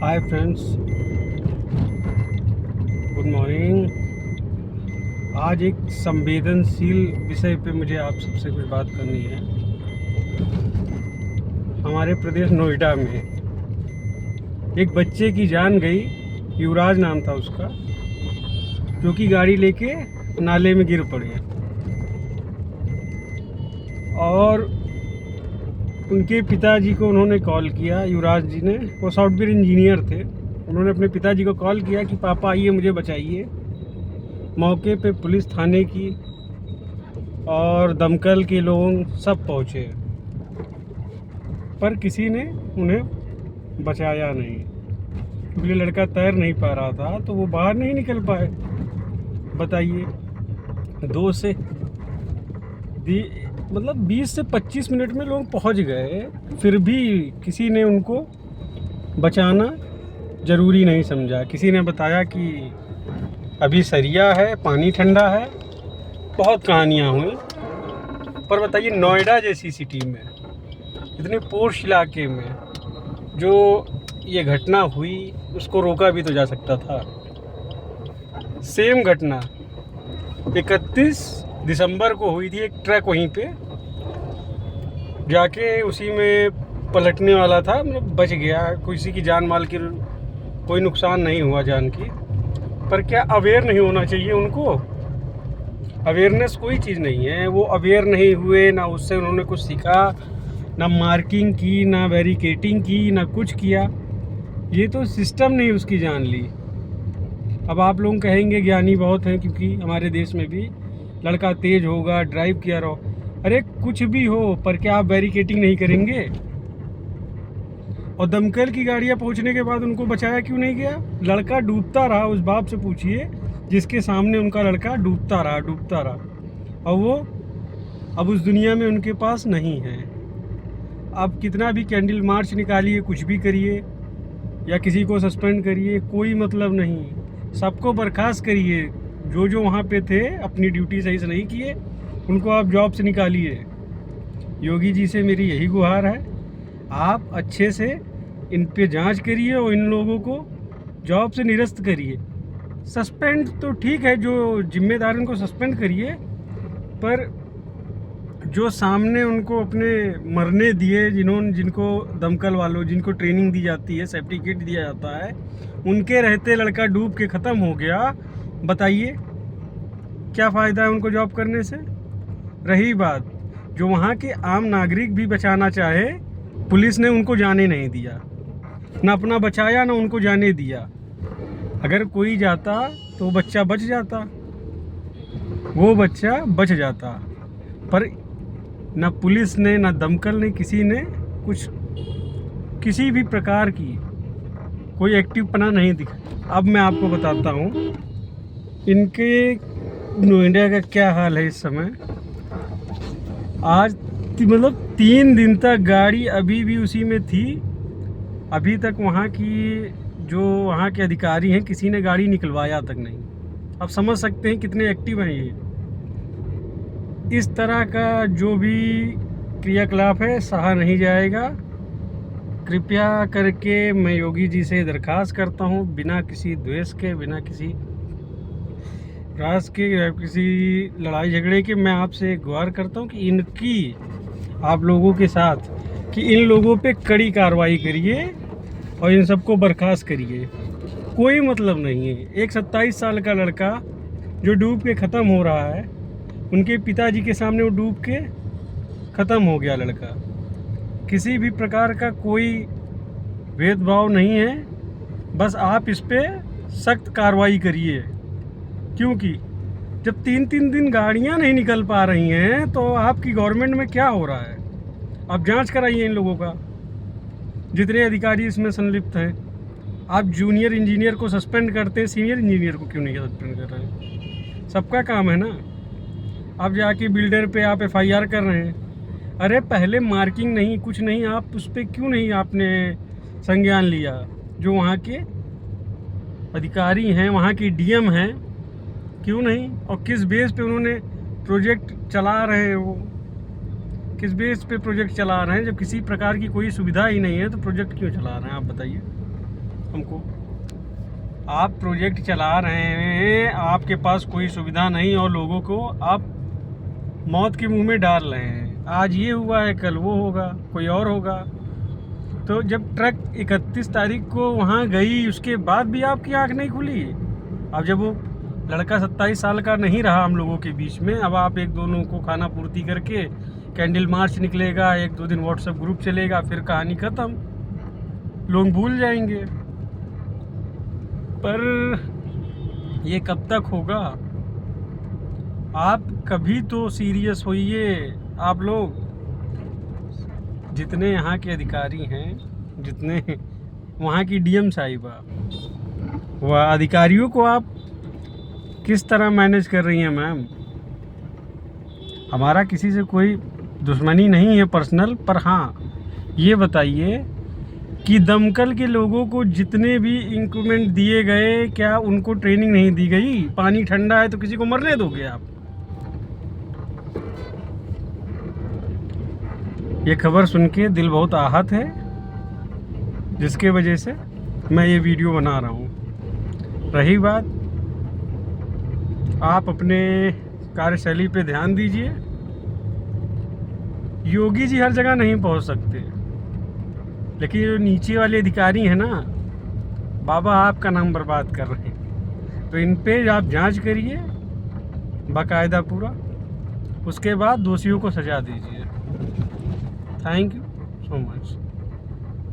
Hi friends, good morning. आज एक संवेदनशील विषय पे मुझे आप सबसे कुछ बात करनी है। हमारे प्रदेश नोएडा में एक बच्चे की जान गई, युवराज नाम था उसका, जो कि गाड़ी लेके नाले में गिर पड़े और उनके पिताजी को उन्होंने कॉल किया। युवराज जी ने, वो सॉफ्टवेयर इंजीनियर थे, उन्होंने अपने पिताजी को कॉल किया कि पापा आइए मुझे बचाइए। मौके पे पुलिस थाने की और दमकल के लोग सब पहुँचे, पर किसी ने उन्हें बचाया नहीं, क्योंकि लड़का तैर नहीं पा रहा था, तो वो बाहर नहीं निकल पाए। बताइए, 20 से 25 मिनट में लोग पहुंच गए, फिर भी किसी ने उनको बचाना ज़रूरी नहीं समझा। किसी ने बताया कि अभी सरिया है, पानी ठंडा है, बहुत कहानियाँ हुई। पर बताइए, नोएडा जैसी सिटी में, इतने पोश इलाके में जो ये घटना हुई, उसको रोका भी तो जा सकता था। सेम घटना 31 दिसंबर को हुई थी। एक ट्रक वहीं पे जाके उसी में पलटने वाला था, मतलब बच गया, किसी की जान माल की कोई नुकसान नहीं हुआ जान की। पर क्या अवेयर नहीं होना चाहिए उनको? अवेयरनेस कोई चीज़ नहीं है। वो अवेयर नहीं हुए, ना उससे उन्होंने कुछ सीखा, ना मार्किंग की, ना बैरिकेटिंग की, ना कुछ किया। ये तो सिस्टम ने उसकी जान ली। अब आप लोग कहेंगे ज्ञानी बहुत हैं, क्योंकि हमारे देश में भी लड़का तेज होगा, ड्राइव किया रहो। अरे कुछ भी हो, पर क्या आप बैरिकेटिंग नहीं करेंगे? और दमकल की गाड़ियाँ पहुंचने के बाद उनको बचाया क्यों नहीं गया? लड़का डूबता रहा। उस बाप से पूछिए जिसके सामने उनका लड़का डूबता रहा, और वो अब उस दुनिया में उनके पास नहीं है। अब कितना भी कैंडल मार्च निकालिए, कुछ भी करिए, या किसी को सस्पेंड करिए, कोई मतलब नहीं। सबको बर्खास्त करिए। जो वहाँ पे थे, अपनी ड्यूटी सही से नहीं किए, उनको आप जॉब से निकालिए। योगी जी से मेरी यही गुहार है, आप अच्छे से इन पे जांच करिए और इन लोगों को जॉब से निरस्त करिए। सस्पेंड तो ठीक है, जो जिम्मेदार उनको सस्पेंड करिए, पर जो सामने उनको अपने मरने दिए, जिनको दमकल वालों, जिनको ट्रेनिंग दी जाती है, सेफ्टी किट दिया जाता है, उनके रहते लड़का डूब के ख़त्म हो गया। बताइए क्या फ़ायदा है उनको जॉब करने से? रही बात, जो वहाँ के आम नागरिक भी बचाना चाहे, पुलिस ने उनको जाने नहीं दिया, ना अपना बचाया, ना उनको जाने दिया। अगर कोई जाता तो वो बच्चा बच जाता, पर ना पुलिस ने, ना दमकल ने, किसी ने कुछ, किसी भी प्रकार की कोई एक्टिव पना नहीं दिखा। अब मैं आपको बताता हूँ इनके नोएडा का क्या हाल है इस समय। आज मतलब 3 दिन तक गाड़ी अभी भी उसी में थी। अभी तक वहाँ के अधिकारी हैं, किसी ने गाड़ी निकलवाया तक नहीं। आप समझ सकते हैं कितने एक्टिव हैं ये। इस तरह का जो भी क्रियाकलाप है, सहा नहीं जाएगा। कृपया करके मैं योगी जी से दरख्वास्त करता हूँ, बिना किसी द्वेष के, बिना किसी राज के, किसी लड़ाई झगड़े के, मैं आपसे गुहार करता हूँ कि इनकी, आप लोगों के साथ, कि इन लोगों पे कड़ी कार्रवाई करिए और इन सबको बर्खास्त करिए। कोई मतलब नहीं है। एक 27 साल का लड़का जो डूब के ख़त्म हो रहा है, उनके पिताजी के सामने वो डूब के ख़त्म हो गया लड़का। किसी भी प्रकार का कोई भेदभाव नहीं है। बस आप इस पे सख्त कार्रवाई करिए, क्योंकि जब 3-3 दिन गाड़ियां नहीं निकल पा रही हैं, तो आपकी गवर्नमेंट में क्या हो रहा है? आप जांच कराइए इन लोगों का, जितने अधिकारी इसमें संलिप्त हैं। आप जूनियर इंजीनियर को सस्पेंड करते हैं, सीनियर इंजीनियर को क्यों नहीं सस्पेंड कर रहे हैं? सबका काम है ना। आप जाके बिल्डर पे आप FIR कर रहे हैं। अरे पहले मार्किंग नहीं, कुछ नहीं, आप उस पर क्यों नहीं आपने संज्ञान लिया? जो वहाँ के अधिकारी हैं, वहाँ की DM हैं, क्यों नहीं? और किस बेस पे उन्होंने प्रोजेक्ट चला रहे हैं? वो किस बेस पे प्रोजेक्ट चला रहे हैं? जब किसी प्रकार की कोई सुविधा ही नहीं है, तो प्रोजेक्ट क्यों चला रहे हैं? आप बताइए। हमको। आप प्रोजेक्ट चला रहे हैं, आपके पास कोई सुविधा नहीं और लोगों को आप मौत के मुंह में डाल रहे हैं। आज ये हुआ है, कल वो होगा, कोई और होगा। तो जब ट्रक 31 तारीख को वहाँ गई, उसके बाद भी आपकी आँख नहीं खुली। अब जब वो लड़का 27 साल का नहीं रहा हम लोगों के बीच में, अब आप एक दोनों को खाना पूर्ति करके कैंडल मार्च निकलेगा, 1-2 दिन व्हाट्सएप ग्रुप चलेगा, फिर कहानी ख़त्म, लोग भूल जाएंगे। पर ये कब तक होगा? आप कभी तो सीरियस होइए। आप लोग जितने यहाँ के अधिकारी हैं, जितने वहाँ की डीएम साहिबा, वह अधिकारियों को आप किस तरह मैनेज कर रही हैं मैम? हमारा किसी से कोई दुश्मनी नहीं है पर्सनल, पर हाँ ये बताइए कि दमकल के लोगों को जितने भी इंक्रीमेंट दिए गए, क्या उनको ट्रेनिंग नहीं दी गई? पानी ठंडा है तो किसी को मरने दोगे आप? ये खबर सुन के दिल बहुत आहत है, जिसके वजह से मैं ये वीडियो बना रहा हूँ। रही बात, आप अपने कार्यशैली पे ध्यान दीजिए। योगी जी हर जगह नहीं पहुँच सकते, लेकिन जो नीचे वाले अधिकारी हैं ना, बाबा आपका नाम बर्बाद कर रहे हैं। तो इन पे आप जांच करिए बाकायदा पूरा, उसके बाद दोषियों को सजा दीजिए। Thank you so much.